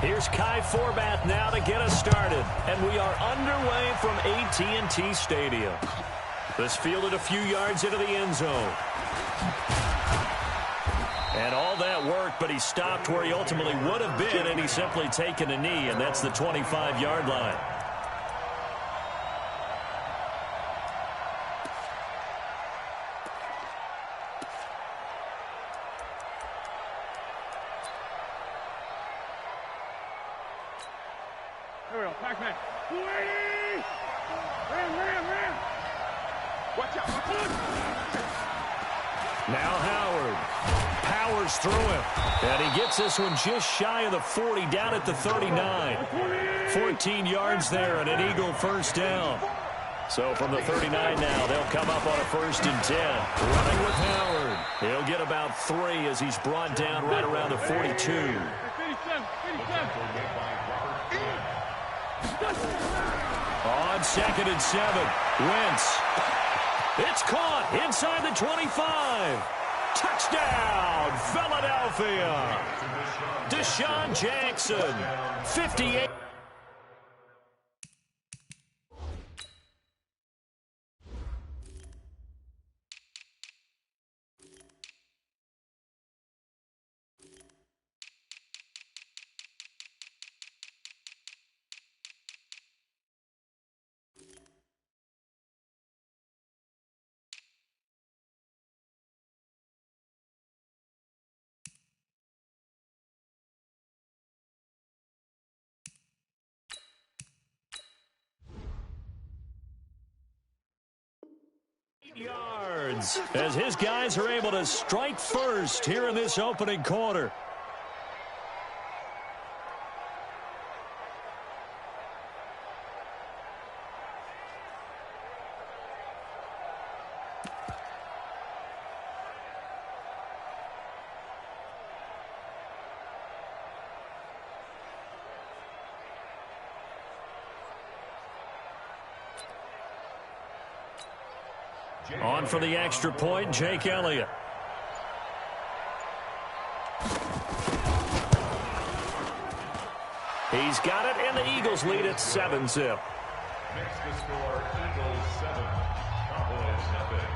Here's Kai Forbath now to get us started. And we are underway from AT&T Stadium. This fielded a few yards into the end zone. And all that work, but he stopped where he ultimately would have been, and he's simply taken a knee, and that's the 25-yard line. Here we go, Pac-Man. Ram. Watch out, Now Howard powers through him. And he gets this one just shy of the 40, down at the 39. 14 yards there and an Eagle first down. So from the 39 now, they'll come up on a 1st and 10. Running with Howard. He'll get about 3 as he's brought down right around the 42. On 2nd and 7, Wentz. It's caught inside the 25. Touchdown, Philadelphia. Deshaun Jackson, 58. Yards as his guys are able to strike first here in this opening quarter. On for the extra point, Jake Elliott. He's got it, and the Eagles lead at 7-zip. Makes the score Eagles 7, Cowboys nothing.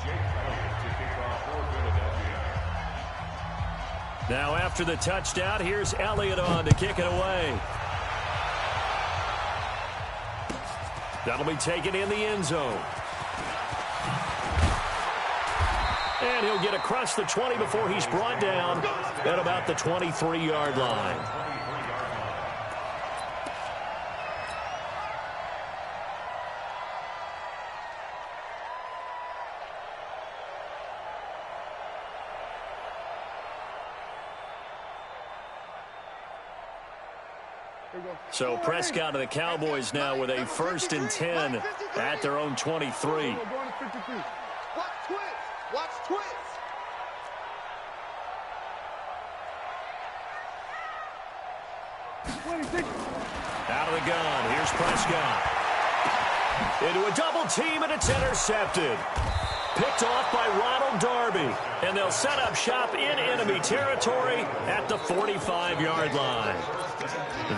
Jake Elliott to kick off for Philadelphia. Now after the touchdown, here's Elliott on to kick it away. That'll be taken in the end zone. And he'll get across the 20 before he's brought down at about the 23-yard line. So Prescott and the Cowboys now with a 1st and 10 at their own 23. Watch twins. Out of the gun, here's Prescott. Into a double team, and it's intercepted. Picked off by Ronald Darby. And they'll set up shop in enemy territory at the 45-yard line.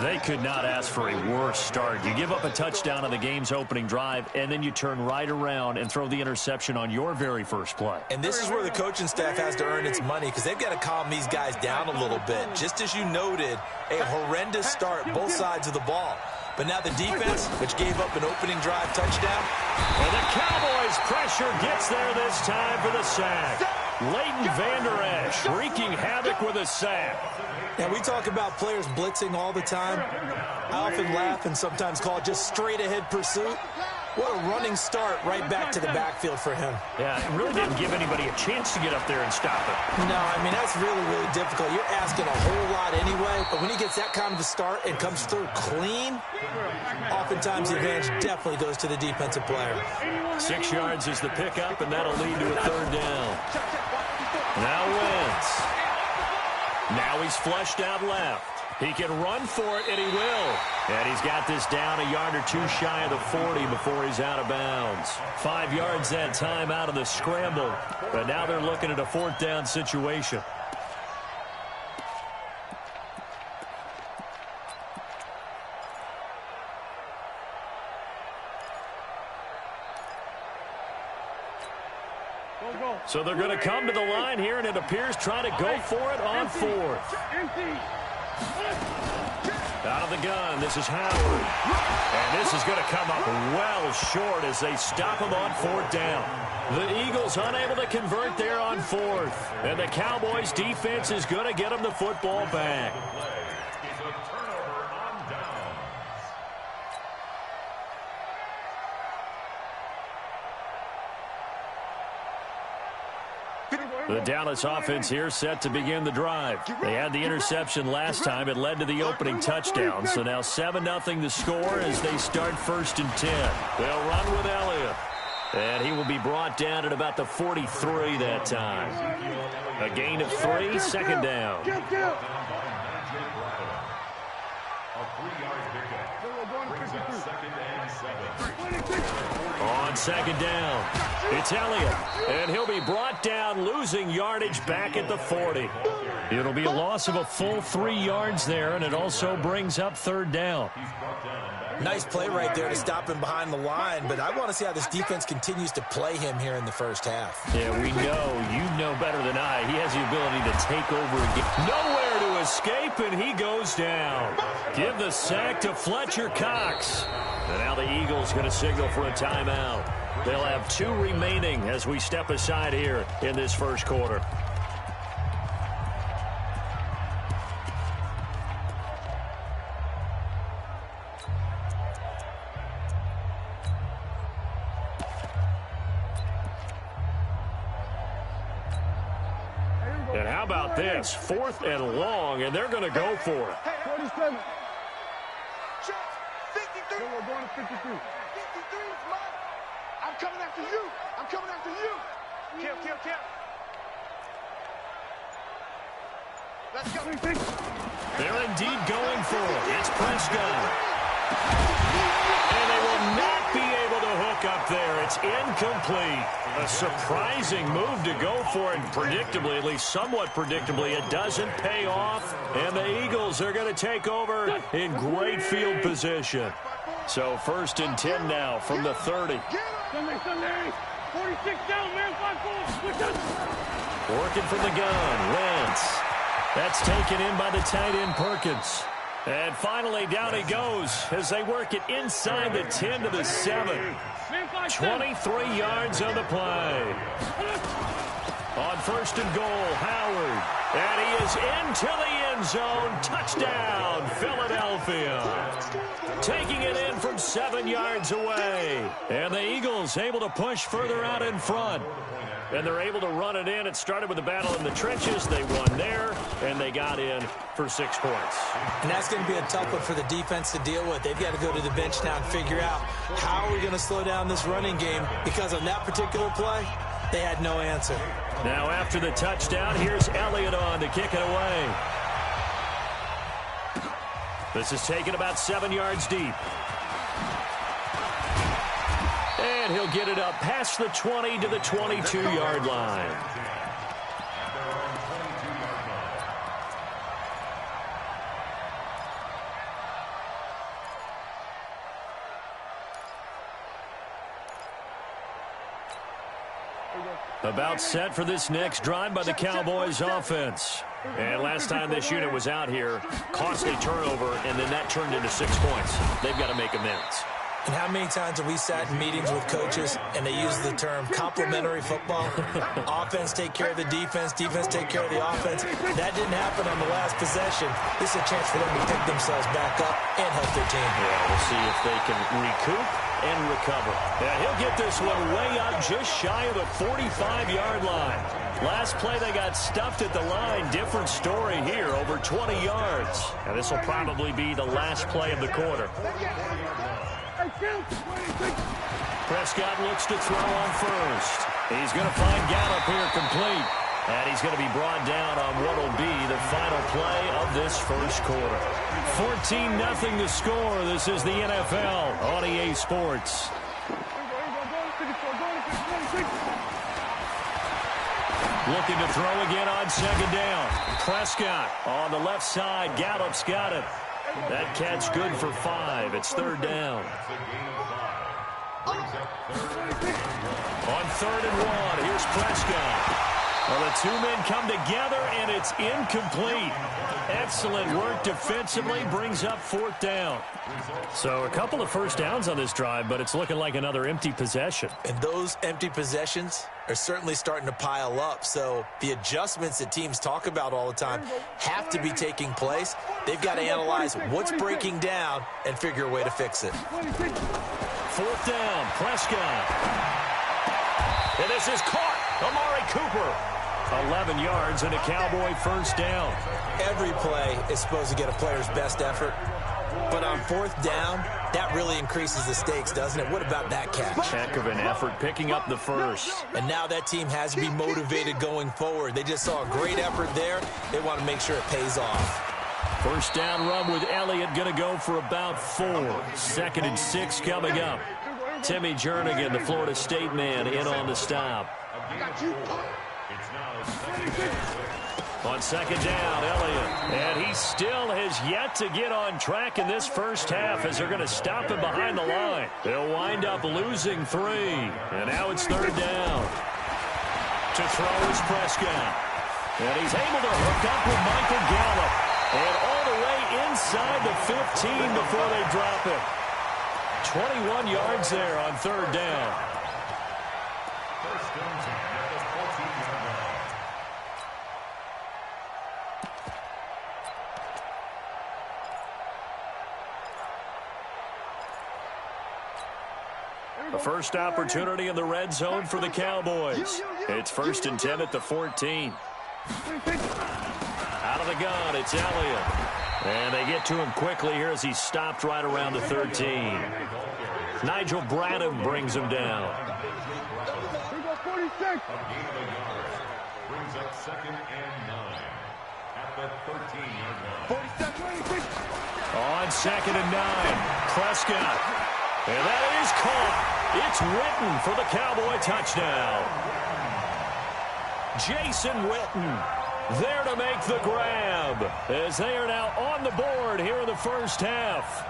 They could not ask for a worse start. You give up a touchdown on the game's opening drive, and then you turn right around and throw the interception on your very first play. And this is where the coaching staff has to earn its money, because they've got to calm these guys down a little bit. Just as you noted, a horrendous start both sides of the ball. But now the defense, which gave up an opening drive touchdown. And the Cowboys' pressure gets there this time for the sack. Leighton Vander Esch wreaking havoc with a sack. Now, we talk about players blitzing all the time. I often laugh and sometimes call it just straight-ahead pursuit. What a running start right back to the backfield for him. Yeah, it really didn't give anybody a chance to get up there and stop it. No, I mean, that's really, really difficult. You're asking a whole lot anyway, but when he gets that kind of a start and comes through clean, oftentimes the advantage definitely goes to the defensive player. 6 yards is the pickup, and that'll lead to a 3rd down. Now Wentz. Now he's flushed out left. He can run for it, and he will. And he's got this down a yard or two shy of the 40 before he's out of bounds. 5 yards that time out of the scramble. But now they're looking at a 4th down situation. So they're going to come to the line here, and it appears trying to go for it on 4th. Out of the gun, this is Howard. And this is going to come up well short as they stop him on 4th down. The Eagles unable to convert there on 4th. And the Cowboys defense is going to get them the football back. The Dallas offense here set to begin the drive. They had the interception last time. It led to the opening touchdown. So now 7-0 the score as they start 1st and 10. They'll run with Elliott. And he will be brought down at about the 43 that time. A gain of 3, 2nd down. On 2nd down, it's Elliott, and he'll be brought down, losing yardage back at the 40. It'll be a loss of a full 3 yards there, and it also brings up 3rd down. Nice play right there to stop him behind the line, but I want to see how this defense continues to play him here in the 1st half. Yeah, we know. You know better than I. He has the ability to take over again. Nowhere to escape, and he goes down. Give the sack to Fletcher Cox. And now the Eagles going to signal for a timeout. They'll have 2 remaining as we step aside here in this 1st quarter. And how about this? 4th and long, and they're going to go for it. 47. 53. We're going to 53. 53 is mine. I'm coming after you. I'm coming after you. Kill. Let's go. They're indeed going for it. It's Prescott. And they will not be able to hook up there. It's incomplete. A surprising move to go for it. Predictably, at least somewhat predictably, it doesn't pay off. And the Eagles are going to take over in great field position. So 1st and 10 now from the 30. Sunday. 46 down, man. 5-4. Working from the gun. Wentz. That's taken in by the tight end Perkins. And finally, down he goes as they work it inside the 10 to the 7. 23 yards on the play. On 1st and goal, Howard. And he is into the end zone. Touchdown, Philadelphia. Taking it in from 7 yards away. And the Eagles able to push further out in front. And they're able to run it in. It started with a battle in the trenches. They won there, and they got in for 6 points. And that's going to be a tough one for the defense to deal with. They've got to go to the bench now and figure out how are we going to slow down this running game, because on that particular play, they had no answer. Now after the touchdown, here's Elliott on to kick it away. This is taken about 7 yards deep. And he'll get it up past the 20 to the 22-yard line. About set for this next drive by the Cowboys offense. And last time this unit was out here, costly turnover, and then that turned into 6 points. They've got to make amends. And how many times have we sat in meetings with coaches and they use the term complementary football? Offense take care of the defense, defense take care of the offense. That didn't happen on the last possession. This is a chance for them to pick themselves back up and help their team. Yeah, we'll see if they can recoup and recover. Yeah, he'll get this one way up just shy of the 45-yard line. Last play, they got stuffed at the line. Different story here, over 20 yards. And this will probably be the last play of the quarter. Prescott looks to throw on 1st. He's going to find Gallup here complete. And he's going to be brought down on what will be the final play of this first quarter. 14-0 the score. This is the NFL on EA Sports. Looking to throw again on second down. Prescott on the left side. Gallup's got it. That catch good for 5. It's third down. On 3rd and 1, here's Prescott. Well, the two men come together, and it's incomplete. Excellent work defensively, brings up 4th down. So a couple of first downs on this drive, but it's looking like another empty possession. And those empty possessions are certainly starting to pile up. So the adjustments that teams talk about all the time have to be taking place. They've got to analyze what's breaking down and figure a way to fix it. 4th down, Prescott. And this is caught. Amari Cooper. 11 yards and a Cowboy first down. Every play is supposed to get a player's best effort. But on 4th down, that really increases the stakes, doesn't it? What about that catch? Heck of an effort picking up the first. And now that team has to be motivated going forward. They just saw a great effort there. They want to make sure it pays off. First down run with Elliott going to go for about 4. 2nd and 6 coming up. Timmy Jernigan, the Florida State man, in on the stop. On second down, Elliott. And he still has yet to get on track in this first half as they're going to stop him behind the line. They'll wind up losing 3. And now it's 3rd down. To throw is Prescott. And he's able to hook up with Michael Gallup. And all the way inside the 15 before they drop him. 21 yards there on 3rd down. The first opportunity in the red zone for the Cowboys. It's 1st and 10 at the 14. Out of the gun, it's Elliott. And they get to him quickly here as he's stopped right around the 13. Nigel Bradham brings him down. Brings up 2nd and 9 at the 13-yard line. On 2nd and 9, Prescott. And that is caught. It's Witten for the Cowboy touchdown. Jason Witten there to make the grab as they are now on the board here in the first half.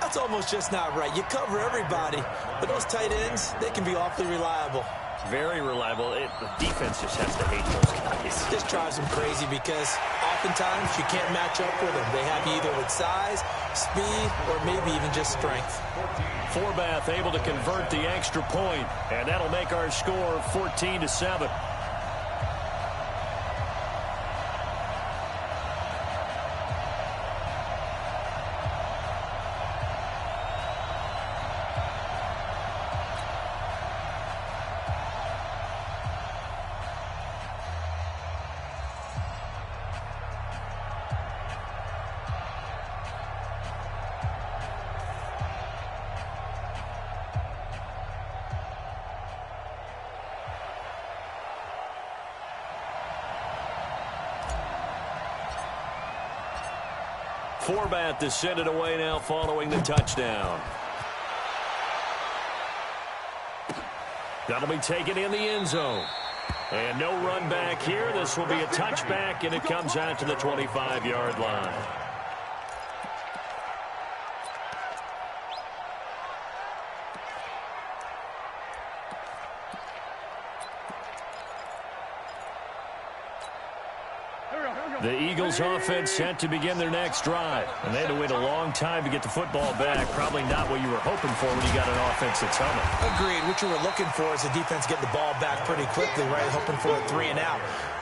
That's almost just not right. You cover everybody, but those tight ends, they can be awfully reliable. Very reliable. The defense just has to hate those guys. This drives them crazy because oftentimes you can't match up with them. They have you either with size, speed, or maybe even just strength. Forbath able to convert the extra point, and that'll make our score 14-7. Forbath to send it away now following the touchdown. That'll be taken in the end zone. And no run back here. This will be a touchback, and it comes out to the 25-yard line. The Eagles offense set to begin their next drive. And they had to wait a long time to get the football back. Probably not what you were hoping for when you got an offense that's humming. Agreed. What you were looking for is the defense getting the ball back pretty quickly, right? Hoping for a 3 and out.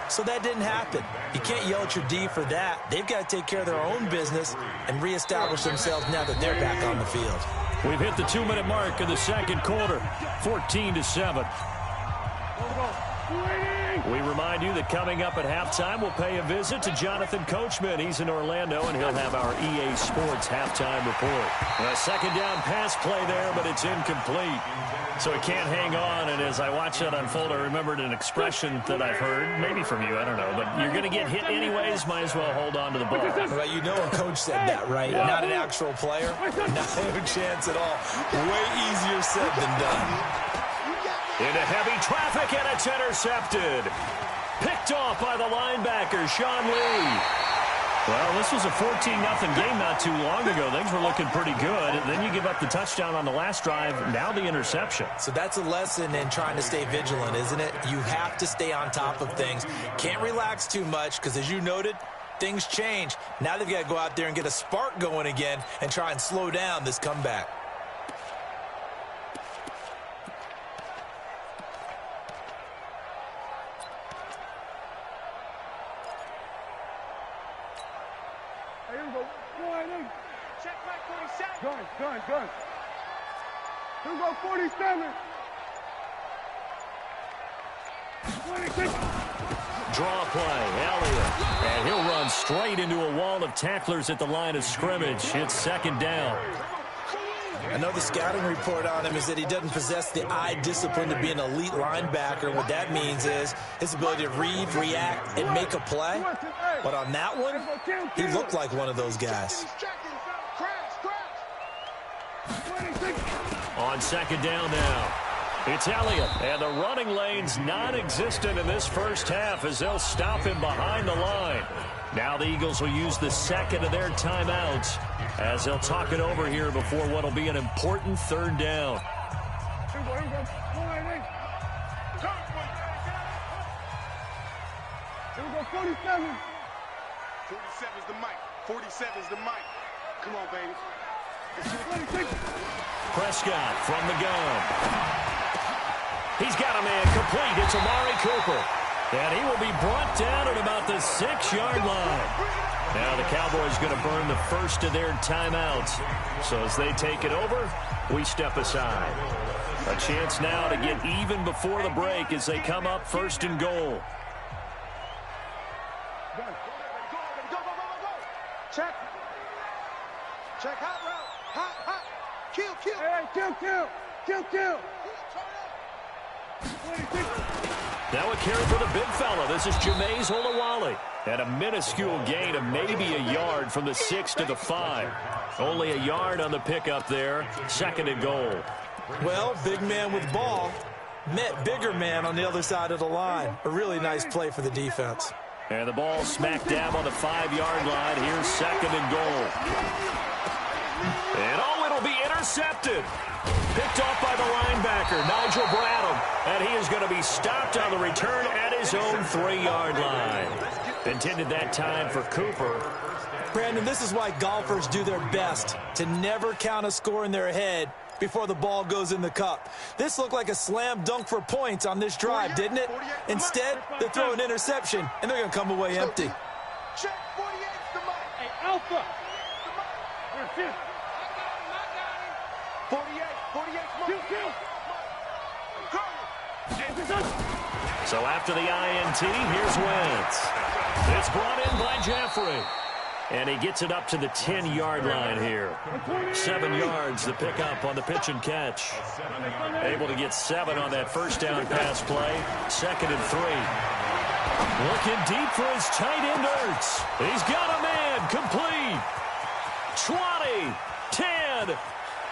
So that didn't happen. You can't yell at your D for that. They've got to take care of their own business and reestablish themselves now that they're back on the field. We've hit the 2-minute mark of the second quarter. 14-7. We remind you that coming up at halftime, we'll pay a visit to Jonathan Coachman. He's in Orlando, and he'll have our EA Sports halftime report. A second down pass play there, but it's incomplete. So it can't hang on, and as I watch that unfold, I remembered an expression that I've heard, maybe from you, I don't know, but you're going to get hit anyways, might as well hold on to the ball. Well, you know a coach said that, right? Yeah. Not an actual player. Not a chance at all. Way easier said than done. Into heavy traffic, and it's intercepted. Picked off by the linebacker, Sean Lee. Well, this was a 14-0 game not too long ago. Things were looking pretty good. And then you give up the touchdown on the last drive. Now the interception. So that's a lesson in trying to stay vigilant, isn't it? You have to stay on top of things. Can't relax too much because, as you noted, things change. Now they've got to go out there and get a spark going again and try and slow down this comeback. Gun. Here we go, 47. 26. Draw play, Elliott. And he'll run straight into a wall of tacklers at the line of scrimmage. It's second down. I know the scouting report on him is that he doesn't possess the eye discipline to be an elite linebacker. What that means is his ability to read, react, and make a play. But on that one, he looked like one of those guys. On second down now, it's Elliott, and the running lane's non-existent in this first half as they'll stop him behind the line. Now the Eagles will use the second of their timeouts as they'll talk it over here before what will be an important third down. Here we go, 47. 47's the mic. 47's the mic. Come on, baby. Prescott from the gun. He's got a man complete. It's Amari Cooper. And he will be brought down at about the 6-yard line. Now the Cowboys going to burn the first of their timeouts. So as they take it over, we step aside. A chance now to get even before the break as they come up first and goal. Check. Hot route. Hot. Kill. Hey, kill. Now a carry for the big fella. This is Jameis Olawale. And a minuscule gain of maybe a yard from the 6 to the 5. Only a yard on the pickup there. Second and goal. Well, big man with ball met bigger man on the other side of the line. A really nice play for the defense. And the ball smack dab on the 5-yard line. Here's second and goal. And it'll be intercepted. Picked off by the linebacker, Nigel Bradham. And he is going to be stopped on the return at his own 3-yard line. Intended that time for Cooper. Brandon, this is why golfers do their best to never count a score in their head before the ball goes in the cup. This looked like a slam dunk for points on this drive, didn't it? Instead, they throw an interception, and they're going to come away empty. Check 48's the mic. Hey, Alpha. 48. So after the INT, here's Wentz. It's brought in by Jeffrey. And he gets it up to the 10-yard line here. 7 yards, the pickup on the pitch and catch. Able to get 7 on that first down pass play. Second and 3. Looking deep for his tight end, Ertz. He's got a man, complete. 20, 10,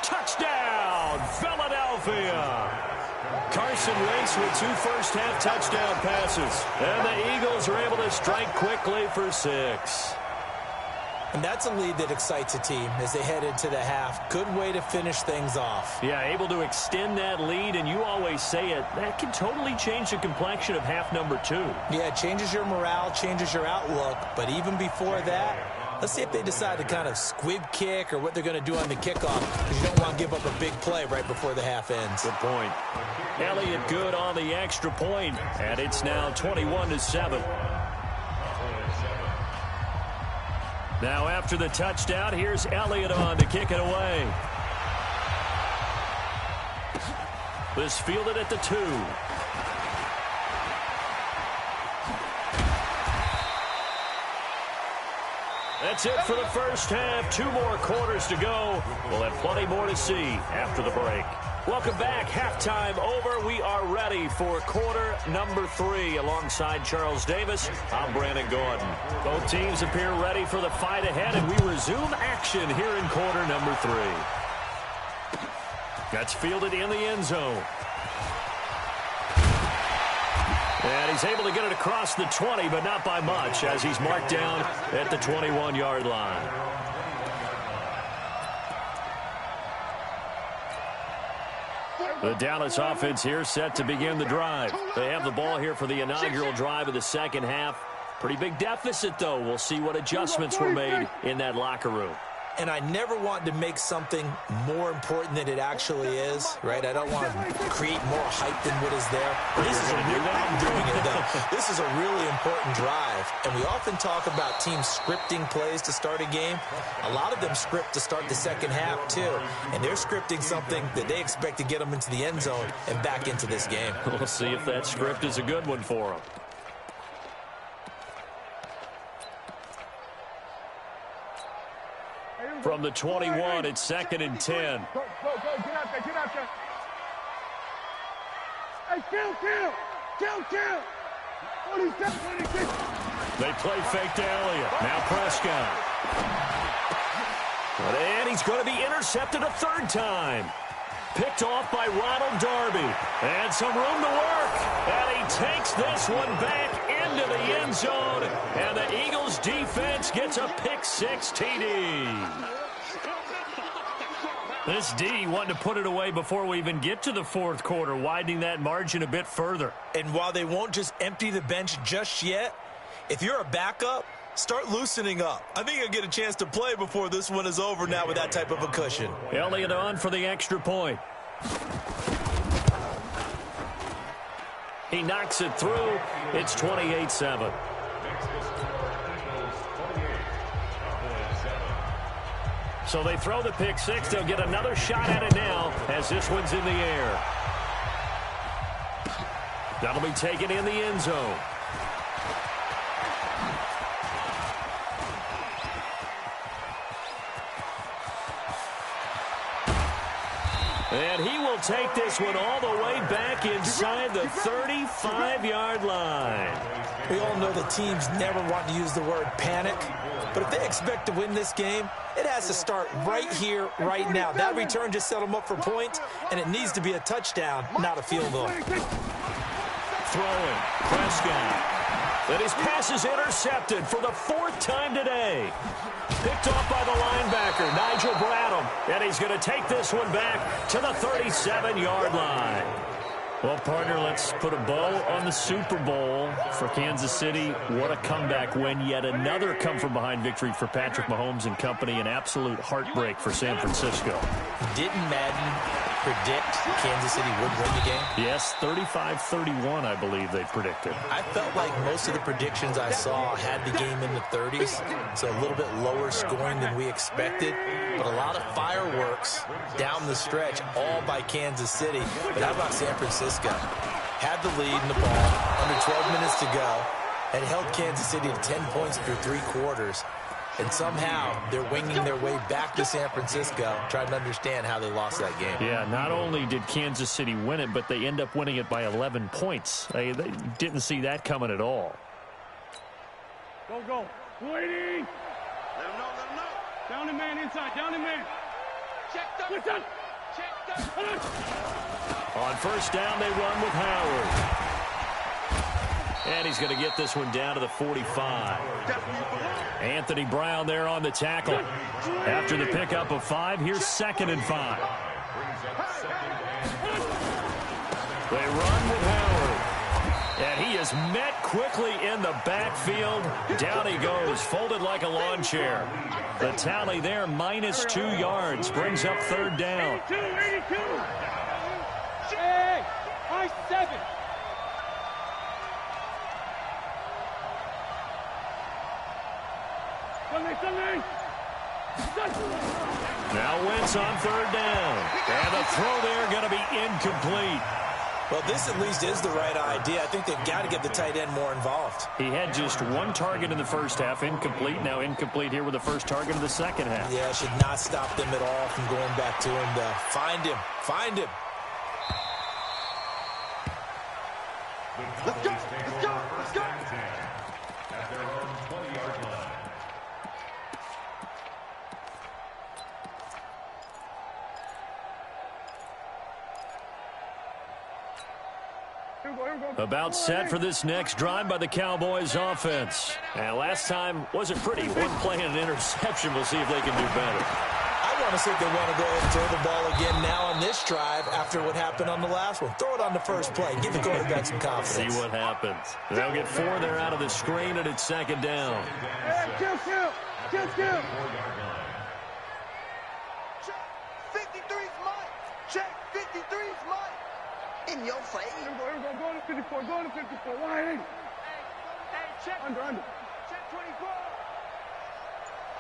touchdown, Philadelphia. Carson Wentz with 2 first-half touchdown passes. And the Eagles are able to strike quickly for 6. And that's a lead that excites a team as they head into the half. Good way to finish things off. Yeah, able to extend that lead, and you always say it, that can totally change the complexion of half number 2. Yeah, it changes your morale, changes your outlook. But even before that, let's see if they decide to kind of squib kick or what they're going to do on the kickoff, because you don't want to give up a big play right before the half ends. Good point. Elliott good on the extra point, and it's now 21-7. Now after the touchdown, here's Elliott on to kick it away. This fielded at the 2. That's it for the first half. 2 more quarters to go. We'll have plenty more to see after the break. Welcome back. Halftime over. We are ready for quarter number 3. Alongside Charles Davis, I'm Brandon Gordon. Both teams appear ready for the fight ahead, and we resume action here in quarter number 3. That's fielded in the end zone. And he's able to get it across the 20, but not by much, as he's marked down at the 21-yard line. The Dallas offense here set to begin the drive. They have the ball here for the inaugural drive of the second half. Pretty big deficit, though. We'll see what adjustments were made in that locker room. And I never want to make something more important than it actually is, right? I don't want to create more hype than what is there. I'm doing it, though. This is a really important drive. And we often talk about teams scripting plays to start a game. A lot of them script to start the second half, too. And they're scripting something that they expect to get them into the end zone and back into this game. We'll see if that script is a good one for them. From the 21, it's 2nd and 10. Go, get out there, get out there. Hey, kill. 26. They play fake to Elliott. Now Prescott. And he's going to be intercepted a 3rd time. Picked off by Ronald Darby. And some room to work. And he takes this one back into the end zone. And the Eagles defense gets a pick-6 TD. This D wanting to put it away before we even get to the 4th quarter, widening that margin a bit further. And while they won't just empty the bench just yet, if you're a backup, start loosening up. I think you'll get a chance to play before this one is over now with that type of a cushion. Elliott on for the extra point. He knocks it through. It's 28-7. So they throw the pick-6. They'll get another shot at it now as this one's in the air. That'll be taken in the end zone. And he will take this one all the way back inside the 35-yard line. We all know that teams never want to use the word panic, but if they expect to win this game, it has to start right here, right now. That return just set them up for points, and it needs to be a touchdown, not a field goal. Throwing, Prescott. And his pass is intercepted for the 4th time today. Picked off by the linebacker, Nigel Bradham. And he's going to take this one back to the 37-yard line. Well, partner, let's put a bow on the Super Bowl for Kansas City. What a comeback win. Yet another come-from-behind victory for Patrick Mahomes and company. An absolute heartbreak for San Francisco. Didn't Madden predict Kansas City would win the game? Yes, 35-31, I believe they predicted. I felt like most of the predictions I saw had the game in the 30s, so a little bit lower scoring than we expected, but a lot of fireworks down the stretch, all by Kansas City. But how about San Francisco? Had the lead in the ball, under 12 minutes to go, and held Kansas City to 10 points through 3 quarters. And somehow they're winging their way back to San Francisco, trying to understand how they lost that game. Yeah, not only did Kansas City win it, but they end up winning it by 11 points. They didn't see that coming at all. Go. Waiting. Let him know. Down the man inside, down the man. Check that. On first down, they run with Howard. And he's going to get this one down to the 45. Anthony Brown there on the tackle. After the pickup of 5, here's 2nd and 5. They run with Howard. And he is met quickly in the backfield. Down he goes, folded like a lawn chair. The tally there, -2 yards, brings up 3rd down. 82. Hey, I-7. Now Wentz on 3rd down. And the throw there going to be incomplete. Well, this at least is the right idea. I think they've got to get the tight end more involved. He had just one target in the first half, incomplete. Now incomplete here with the first target of the second half. Yeah, should not stop them at all from going back to him to find him. Find him. Let's go. Let's go. Let's go. At their own 20-yard line. About set for this next drive by the Cowboys offense. And last time wasn't pretty. One play and an interception. We'll see if they can do better. I want to see if they want to go ahead and throw the ball again now on this drive after what happened on the last one. Throw it on the first play. Give the quarterback some confidence. See what happens. They'll get 4 there out of the screen, and it's second down. Hey, kill. Check. 53's mine. Check. 53's mine. In your face. Here we go. Go to 54. Go to 54. Wide. Hey, check. Under. Check 24.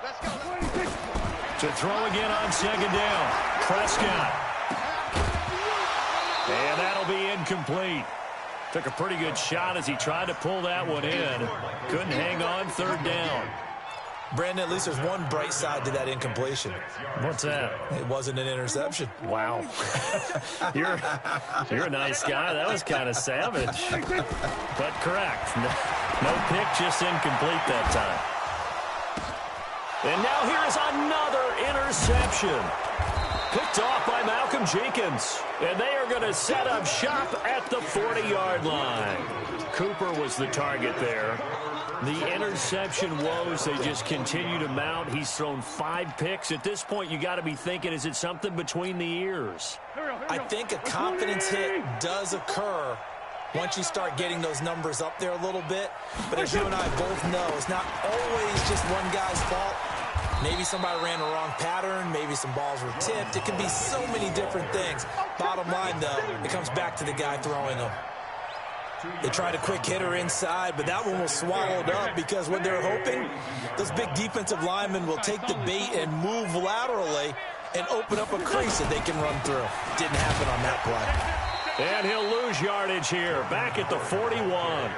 Let's go. 26. To throw again on second down. Prescott. And that'll be incomplete. Took a pretty good shot as he tried to pull that one in. Couldn't hang on, third down. Brandon, at least there's one bright side to that incompletion. What's that? It wasn't an interception. Wow. You're a nice guy. That was kind of savage. But correct. No pick, just incomplete that time. And now here is another interception. Picked off by Malcolm Jenkins. And they are going to set up shop at the 40-yard line. Cooper was the target there. The interception woes, they just continue to mount. He's thrown 5 picks. At this point, you got to be thinking, is it something between the ears? I think a confidence hit does occur once you start getting those numbers up there a little bit. But as you and I both know, it's not always just one guy's fault. Maybe somebody ran the wrong pattern. Maybe some balls were tipped. It can be so many different things. Bottom line, though, it comes back to the guy throwing them. They tried a quick hitter inside, but that one was swallowed up because what they're hoping, those big defensive linemen will take the bait and move laterally and open up a crease that they can run through. Didn't happen on that play. And he'll lose yardage here, back at the 41.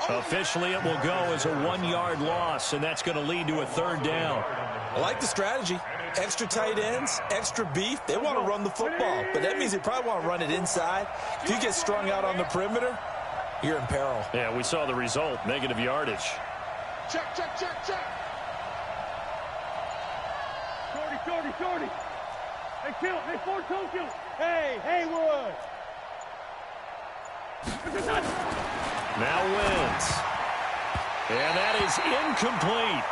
Officially, it will go as a 1-yard loss, and that's going to lead to a third down. I like the strategy. Extra tight ends, extra beef. They want to run the football, but that means they probably want to run it inside. If you get strung out on the perimeter, you're in peril. Yeah, we saw the result, negative yardage. Check. 40. Hey, kill. Hey, 4-2 kill. Hey, Haywood. Now wins. And that is incomplete.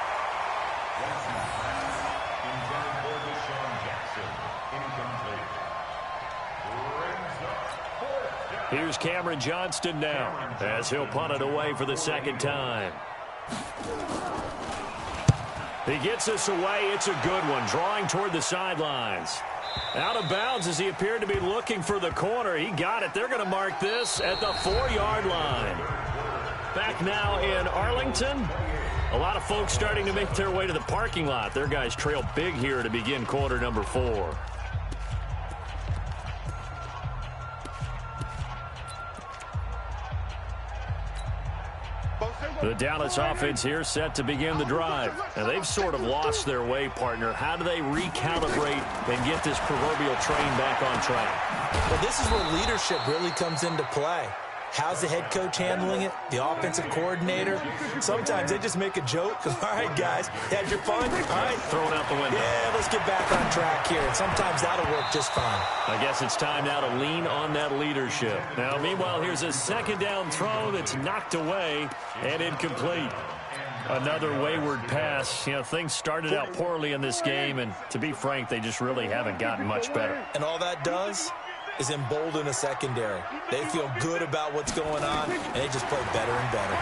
Intended for Deshaun Jackson. Incomplete. Here's Cameron Johnston now as he'll punt it away for the second time. He gets us away. It's a good one, drawing toward the sidelines. Out of bounds as he appeared to be looking for the corner. He got it. They're going to mark this at the 4-yard line. Back now in Arlington. A lot of folks starting to make their way to the parking lot. Their guys trail big here to begin quarter number 4. The Dallas offense here set to begin the drive. And they've sort of lost their way, partner. How do they recalibrate and get this proverbial train back on track? Well, this is where leadership really comes into play. How's the head coach handling it? The offensive coordinator? Sometimes they just make a joke. All right, guys, had your fun? All right. Throw it out the window. Yeah, let's get back on track here. And sometimes that'll work just fine. I guess it's time now to lean on that leadership. Now, meanwhile, here's a second down throw that's knocked away and incomplete. Another wayward pass. You know, things started out poorly in this game, and to be frank, they just really haven't gotten much better. And all that does is embolden a secondary. They feel good about what's going on, and they just play better and better.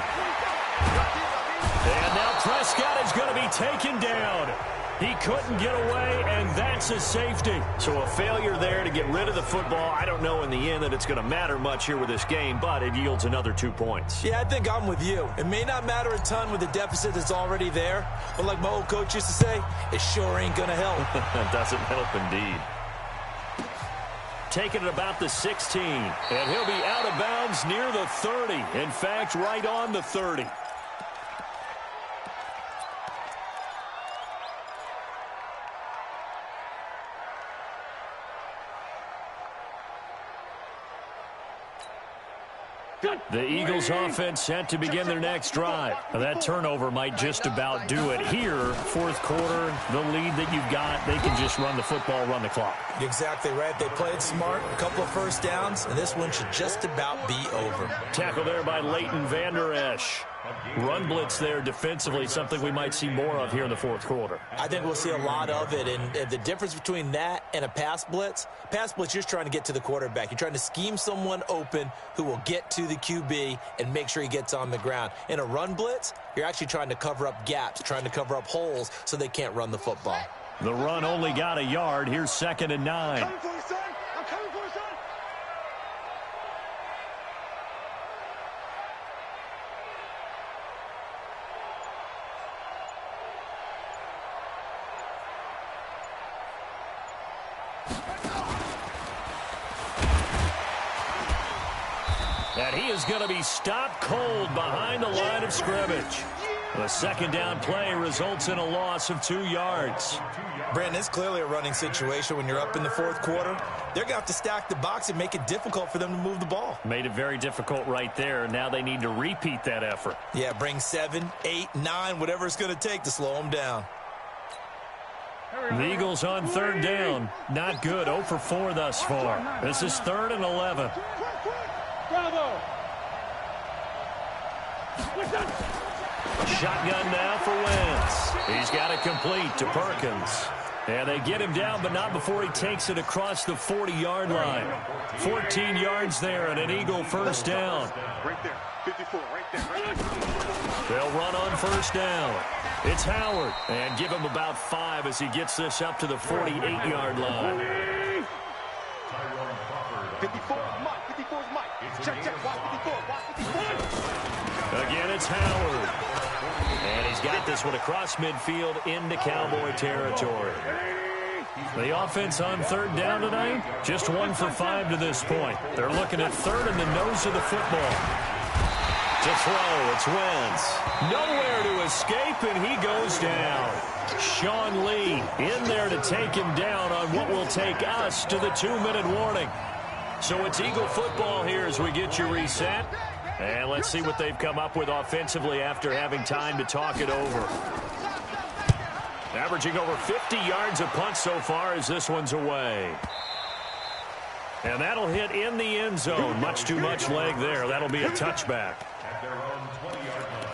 And now Prescott is going to be taken down. He couldn't get away, and that's a safety. So a failure there to get rid of the football. I don't know in the end that it's going to matter much here with this game, but it yields another 2 points. Yeah, I think I'm with you. It may not matter a ton with the deficit that's already there, but like my old coach used to say, it sure ain't going to help. It doesn't help indeed. take it at about the 16. And he'll be out of bounds near the 30. In fact, right on the 30. The Eagles offense set to begin their next drive. Now, that turnover might just about do it here. Fourth quarter, the lead that you've got, they can just run the football, run the clock. You're exactly right. They played smart, a couple of first downs, and this one should just about be over. Tackle there by Leighton Vander Esch. Run blitz there defensively, something we might see more of here in the fourth quarter. I think we'll see a lot of it, and the difference between that and a pass blitz, you're just trying to get to the quarterback. You're trying to scheme someone open who will get to the QB and make sure he gets on the ground. In a run blitz, you're actually trying to cover up gaps, trying to cover up holes so they can't run the football. The run only got a yard. Here's 2nd and 9. Coming for you, son. I'm coming for you, son. And he is going to be stopped cold behind the line of scrimmage. The second down play results in a loss of 2 yards. Brandon, it's clearly a running situation when you're up in the fourth quarter. They're going to have to stack the box and make it difficult for them to move the ball. Made it very difficult right there. Now they need to repeat that effort. Yeah, bring 7, 8, 9, whatever it's going to take to slow them down. The Eagles on third down. Not good. 0 for 4 thus far. This is 3rd and 11. Bravo. Shotgun now for Wentz. He's got it complete to Perkins. And they get him down, but not before he takes it across the 40-yard line. 14 yards there and an Eagle first down. Right there. 54, right there. They'll run on first down. It's Howard. And give him about 5 as he gets this up to the 48-yard line. 54 is Mike. 54 is Mike. Check. Watch 54. Watch 54. Again, it's Howard. And he's got this one across midfield into Cowboy territory. The offense on third down tonight, just 1 for 5 to this point. They're looking at third in the nose of the football. To throw, it's Wentz. Nowhere to escape, and he goes down. Sean Lee in there to take him down on what will take us to the 2-minute warning. So it's Eagle football here as we get you reset. And let's see what they've come up with offensively after having time to talk it over. Averaging over 50 yards a punt so far as this one's away. And that'll hit in the end zone. Much too much leg there. That'll be a touchback. At their own 20-yard line.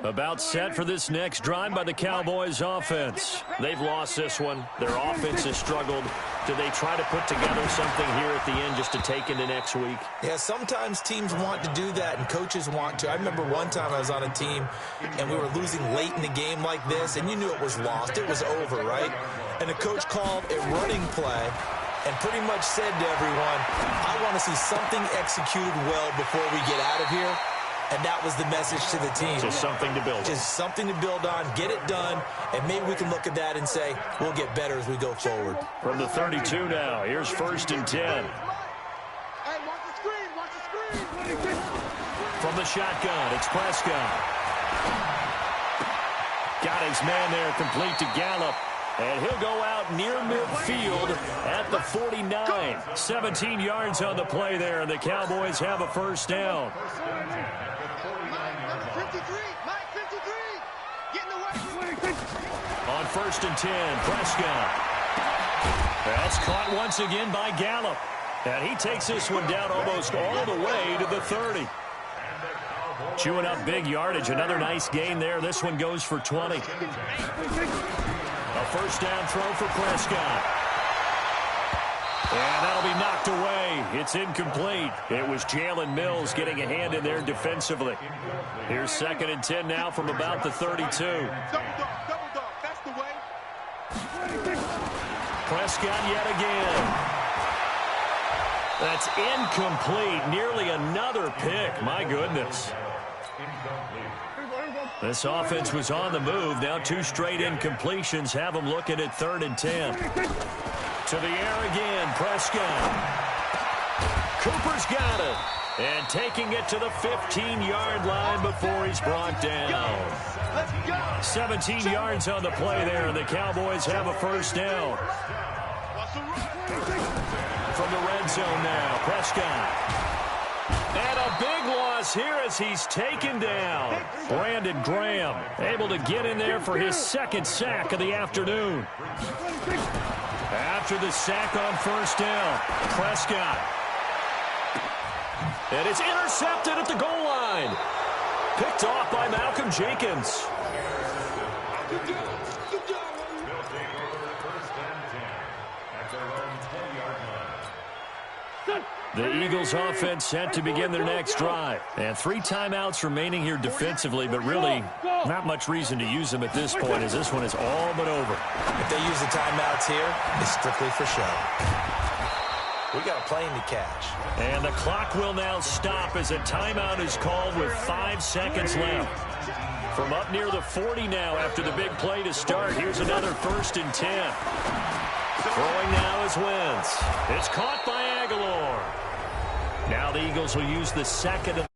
About set for this next drive by the Cowboys offense. They've lost this one. Their offense has struggled. Do they try to put together something here at the end just to take into next week? Yeah, sometimes teams want to do that and coaches want to. I remember one time I was on a team and we were losing late in the game like this, and you knew it was lost. It was over, right? And the coach called a running play and pretty much said to everyone, I want to see something executed well before we get out of here. And that was the message to the team. Just something to build on. Just something to build on, get it done, and maybe we can look at that and say, we'll get better as we go forward. From the 32 now, here's 1st and 10. Hey, watch the screen. Watch the screen. From the shotgun, it's Prescott. Got his man there complete to Gallup. And he'll go out near midfield at the 49. 17 yards on the play there, and the Cowboys have a first down. 53. Mike, 53. Get in the way. On 1st and 10, Prescott. That's caught once again by Gallup. And he takes this one down almost all the way to the 30. Chewing up big yardage. Another nice gain there. This one goes for 20. A first down throw for Prescott. And that'll be knocked away. It's incomplete. It was Jalen Mills getting a hand in there defensively. Here's 2nd and 10 now from about the 32. Double dog. That's the way. Prescott yet again. That's incomplete. Nearly another pick. My goodness. This offense was on the move. Now 2 straight incompletions have them looking at 3rd and 10. To the air again, Prescott. Cooper's got it. And taking it to the 15-yard line before he's brought down. 17 yards on the play there, and the Cowboys have a first down. From the red zone now, Prescott. And a big loss here as he's taken down. Brandon Graham able to get in there for his 2nd sack of the afternoon. After the sack on first down, Prescott. And it's intercepted at the goal line. Picked off by Malcolm Jenkins. The Eagles offense set to begin their next drive. And 3 timeouts remaining here defensively, but really not much reason to use them at this point as this one is all but over. If they use the timeouts here, it's strictly for show. We got a plane to catch. And the clock will now stop as a timeout is called with 5 seconds left. From up near the 40 now after the big play to start, here's another 1st and 10. Throwing now is Wentz. It's caught by Aguilar. Now the Eagles will use the second.